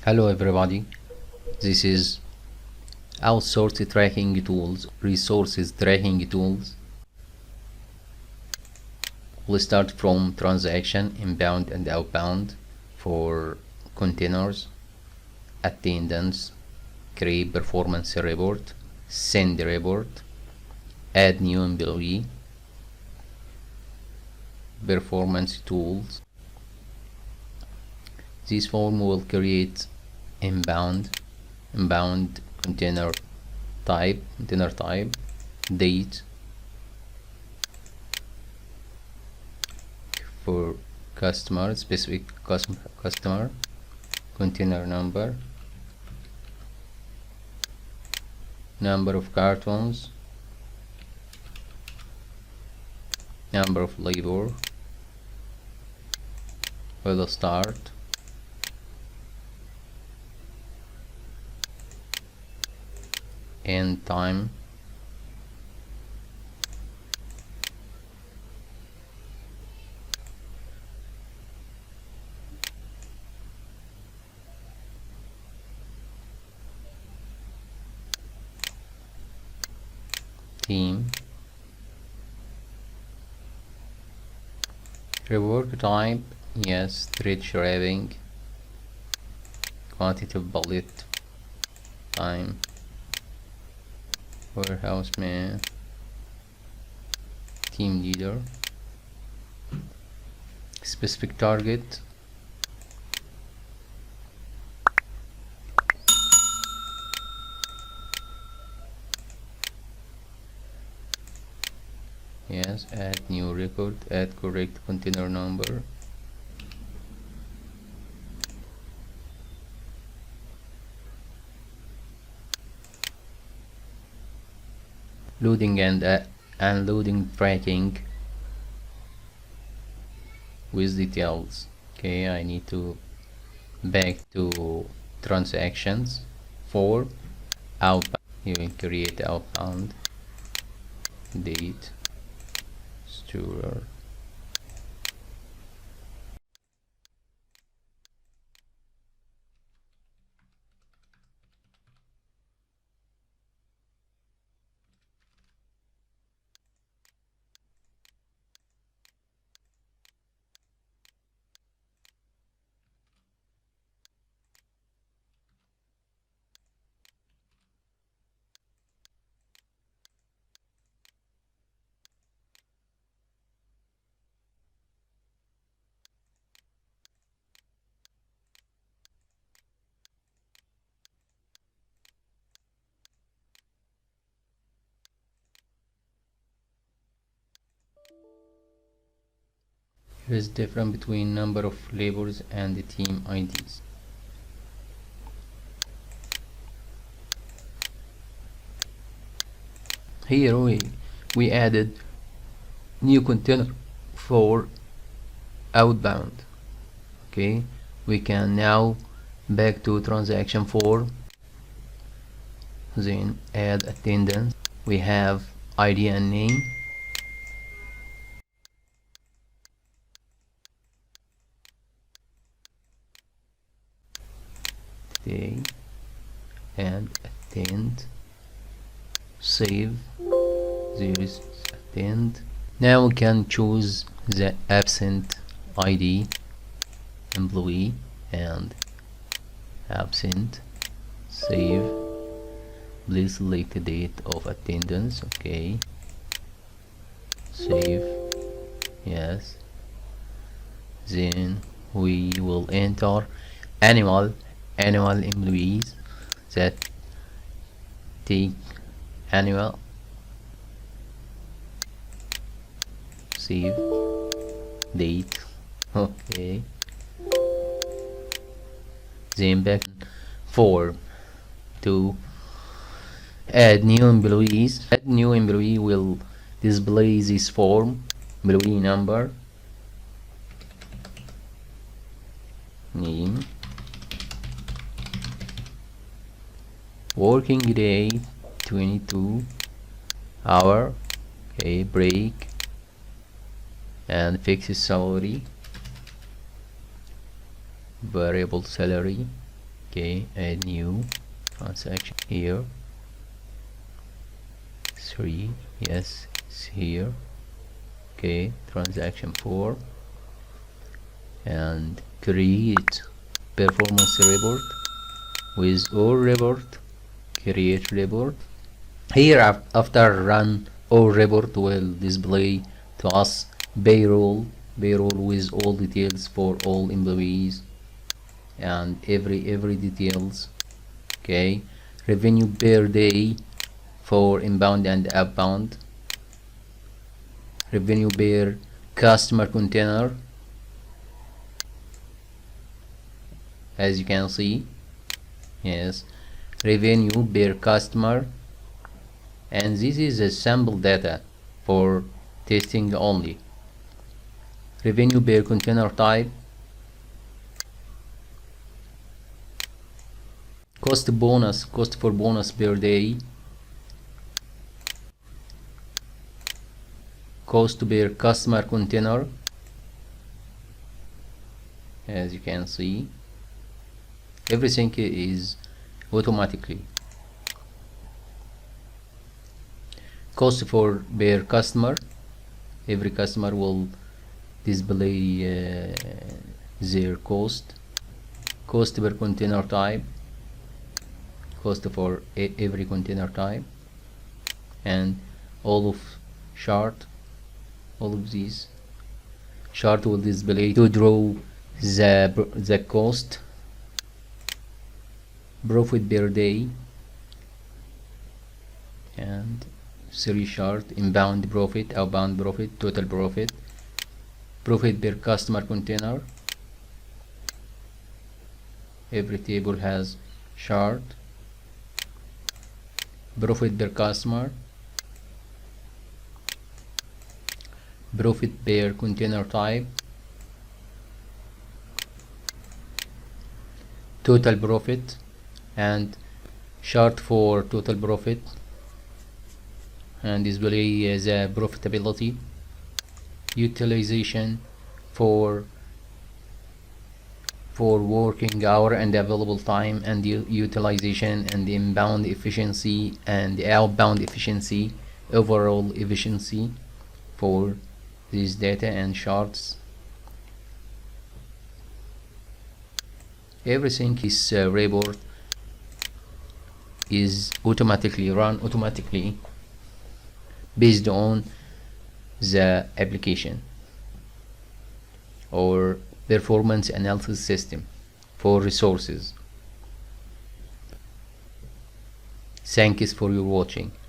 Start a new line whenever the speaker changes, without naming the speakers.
Hello everybody, this is outsourced tracking tools, resources tracking tools. We'll start from transaction, inbound and outbound for containers, attendance, create performance report, send report, add new employee, performance tools. This form will create inbound container type, date for customer, specific customer, container number of cartons, number of labor, for the start, end time, team, rework type, yes, stretch wrapping, quantitative bullet, time, warehouse man, team leader, specific target, yes, add new record, add correct container number, loading and unloading tracking with details. Okay, I need to back to transactions for outbound. You will create outbound date store. Here is difference between number of labels and the team IDs. Here we added new container for outbound. Okay, we can now back to transaction 4, then add attendance. We have ID and name, today, and attend, save. There is attend. Now we can choose the absent ID, employee, and absent, save. Please select the date of attendance. Okay, save, yes. Then we will enter annual employees that take annual, save, date. Okay, then back 4 to add new employees. Add new employee will display this form: employee number, name, working day 22 hour, okay, break, and fixed salary, variable salary, Okay, add new transaction here. 3, yes, it's here. Okay, transaction 4, and create performance report. With all report, create report. Here after run, all report will display to us payroll with all details for all employees and every details. Okay, revenue per day for inbound and outbound, revenue per customer container, as you can see. Yes, revenue per customer, and this is a sample data for testing only. Revenue per container type, cost for bonus per day, cost per customer container, as you can see. Everything is automatically. Cost for per customer, every customer will display their cost. Cost per container type, cost for every container type, and all of chart, all of these chart will display to draw the cost, profit per day, and 3 chart: inbound profit, outbound profit, total profit, profit per customer container. Every table has chart, profit per customer, profit per container type, total profit, and chart for total profit, and display the profitability, utilization for working hour and available time, and utilization, and inbound efficiency and outbound efficiency, overall efficiency for these data and charts. Everything is report is run automatically based on the application or performance analysis system for resources. Thanks for your watching.